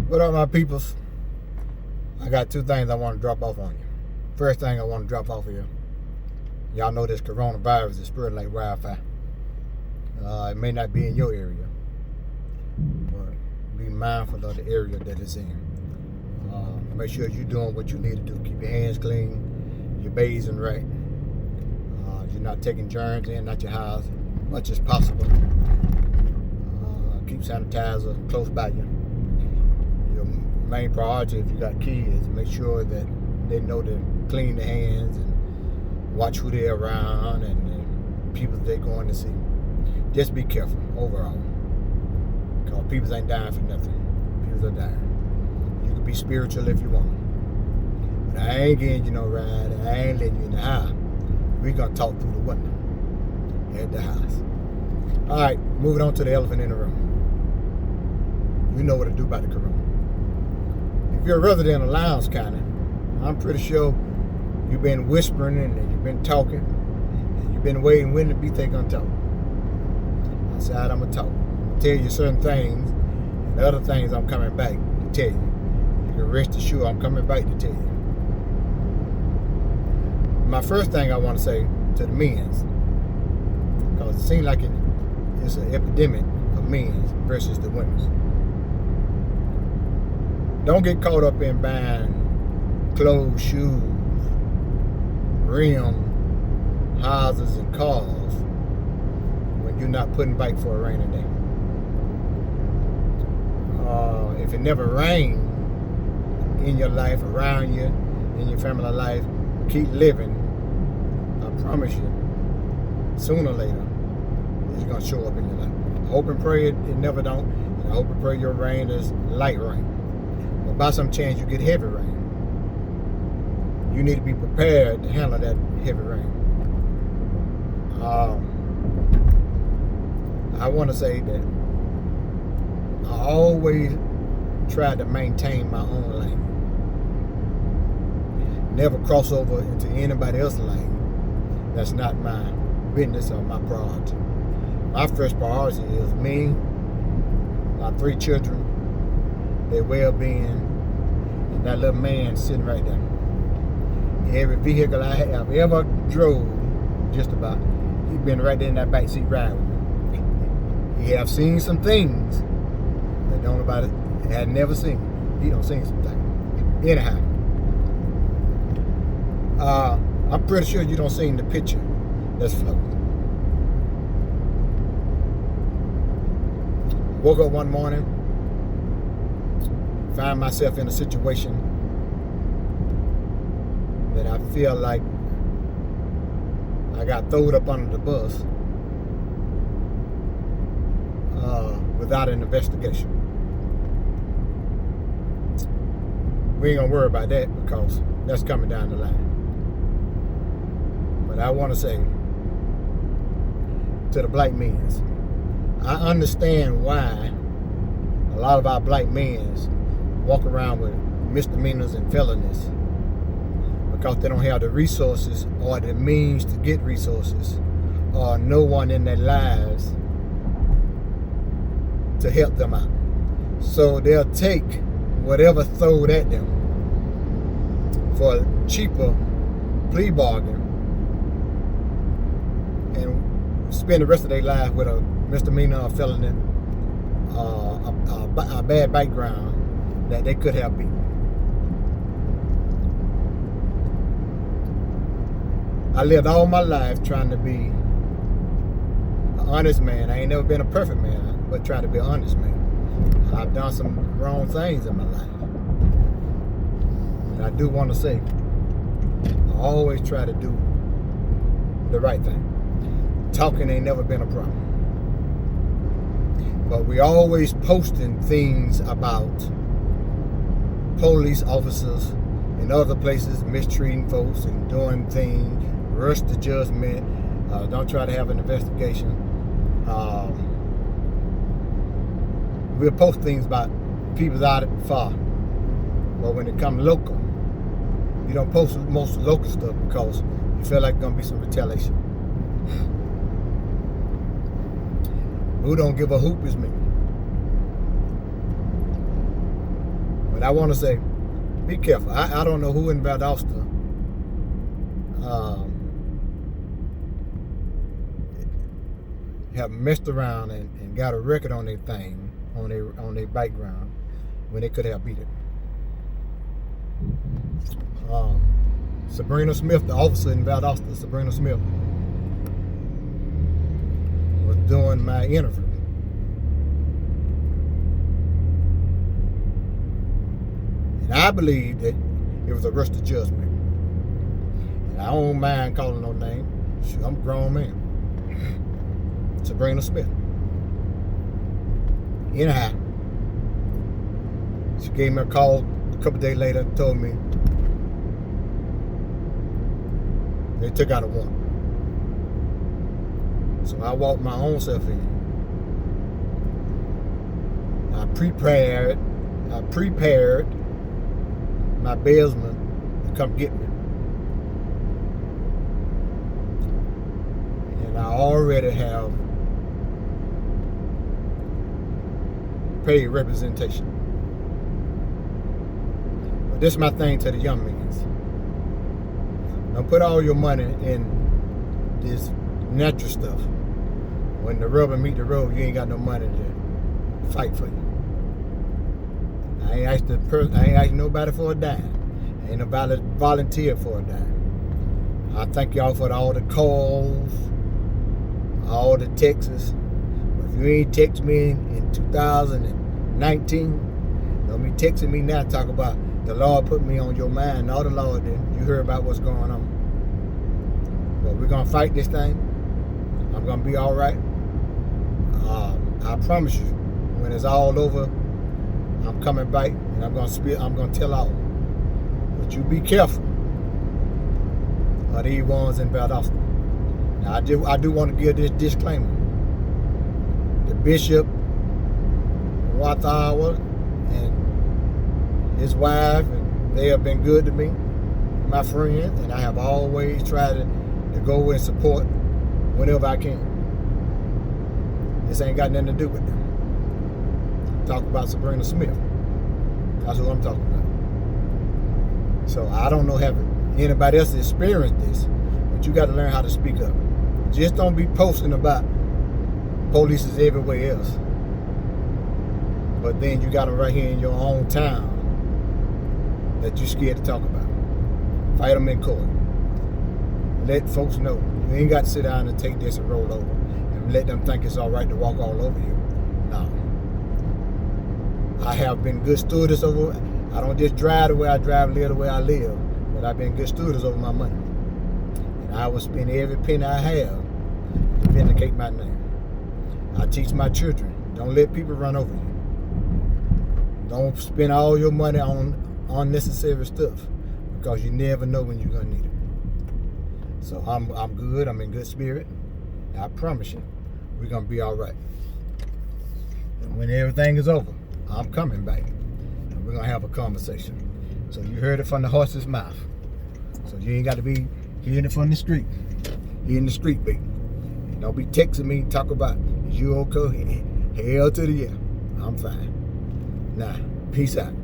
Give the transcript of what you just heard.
What up, my peoples? I got two things I want to drop off on you. First thing I want to drop off of you. Y'all know this coronavirus is spreading like wildfire. It may not be in your area, but be mindful of the area that it's in. Make sure you're doing what you need to do. Keep your hands clean, you're bathing right. You're not taking germs in at your house as much as possible. Keep sanitizer close by you. Your main priority, if you got kids, make sure that they know to clean their hands and watch who they're around and the people they're going to see. Just be careful overall, because people ain't dying for nothing. People are dying. You can be spiritual if you want, but I ain't getting you no ride. I ain't letting you in the house. We're gonna talk through the window at the house. All right, moving on to the elephant in the room. You know what to do about the corona. If you're a resident of Lowndes County, I'm pretty sure you've been whispering and you've been talking and you've been waiting when the Bethay gonna talk. I said I'm gonna talk. I'm gonna tell you certain things, and the other things I'm coming back to tell you. You can rest assured I'm coming back to tell you. My first thing I want to say to the men's, because it seems like it's an epidemic of men's versus the women's. Don't get caught up in buying clothes, shoes, rims, houses, and cars when you're not putting back for a rainy day. If it never rained in your life, around you, in your family life, keep living. I promise you, sooner or later, it's going to show up in your life. I hope and pray it never don't. And I hope and pray your rain is light rain. But by some chance you get heavy rain, you need to be prepared to handle that heavy rain. I want to say that I always try to maintain my own lane. Never cross over into anybody else's lane. That's not my business or my priority. My first priority is me, my 3 children, their well-being, and that little man sitting right there. Every vehicle I have ever drove, just about, he's been right there in that back seat riding with me. He have seen some things that don't nobody had never seen. He don't seen some things. Anyhow, I'm pretty sure you don't see the picture that's floating. Woke up one morning, find myself in a situation that I feel like I got thrown up under the bus without an investigation. We ain't gonna worry about that because that's coming down the line. But I want to say to the black men, I understand why a lot of our black men walk around with misdemeanors and felonies, because they don't have the resources or the means to get resources, or no one in their lives to help them out. So they'll take whatever thrown at them for a cheaper plea bargain and spend the rest of their life with a misdemeanor or felony, a bad background that they could have beat. I lived all my life trying to be an honest man. I ain't never been a perfect man, but trying to be an honest man. I've done some wrong things in my life. And I do want to say, I always try to do the right thing. Talking ain't never been a problem. But we always posting things about police officers in other places mistreating folks and doing things, rush to judgment, don't try to have an investigation. We'll post things about people out at far. But when it comes local, you don't post most local stuff because you feel like there's going to be some retaliation. Who don't give a hoop is me. But I want to say, be careful. I don't know who in Valdosta have messed around and got a record on their thing, on their background, when they could have beat it. Sabrina Smith, the officer in Valdosta, Sabrina Smith, was doing my interview. And I believe that it was a rush to judgment. And I don't mind calling no name. Shoot, I'm a grown man. Sabrina Smith. Anyhow, she gave me a call a couple days later and told me they took out a warrant. So I walked my own self in. I prepared my bailsman to come get me. And I already have paid representation. But this is my thing to the young men. Don't put all your money in this natural stuff. When the rubber meet the road, you ain't got no money to fight for you. I ain't asked nobody for a dime. Ain't nobody volunteered for a dime. I thank y'all for all the calls, all the texts. If you ain't text me in 2019, don't be texting me now talk about the Lord put me on your mind. No, the Lord didn't. You heard about what's going on. But we're going to fight this thing. I'm going to be all right. I promise you, when it's all over, I'm coming back and I'm going to tell all. But you be careful of these ones in Valdosta. Now, I do want to give this disclaimer. The Bishop, Wathawa, and his wife, and they have been good to me, my friends, and I have always tried to go and support whenever I can. This ain't got nothing to do with them. Talk about Sabrina Smith. That's what I'm talking about. So I don't know have anybody else experienced this, but you got to learn how to speak up. Just don't be posting about police is everywhere else. But then you got them right here in your own town that you're scared to talk about. Fight them in court. Let folks know. You ain't got to sit down and take this and roll over and let them think it's all right to walk all over you. No. I have been good stewards over. I don't just drive the way I drive, live the way I live, but I've been good stewards over my money. And I will spend every penny I have to vindicate my name. I teach my children, don't let people run over you. Don't spend all your money on unnecessary stuff because you never know when you're gonna need it. So I'm good. I'm in good spirit. I promise you, we're gonna be all right. And when everything is over, I'm coming back, and we're gonna have a conversation. So you heard it from the horse's mouth. So you ain't got to be hearing it from the street. Hearing the street beat. Don't be texting me talk about is you okay? Hell to the yeah. I'm fine. Nah, peace out.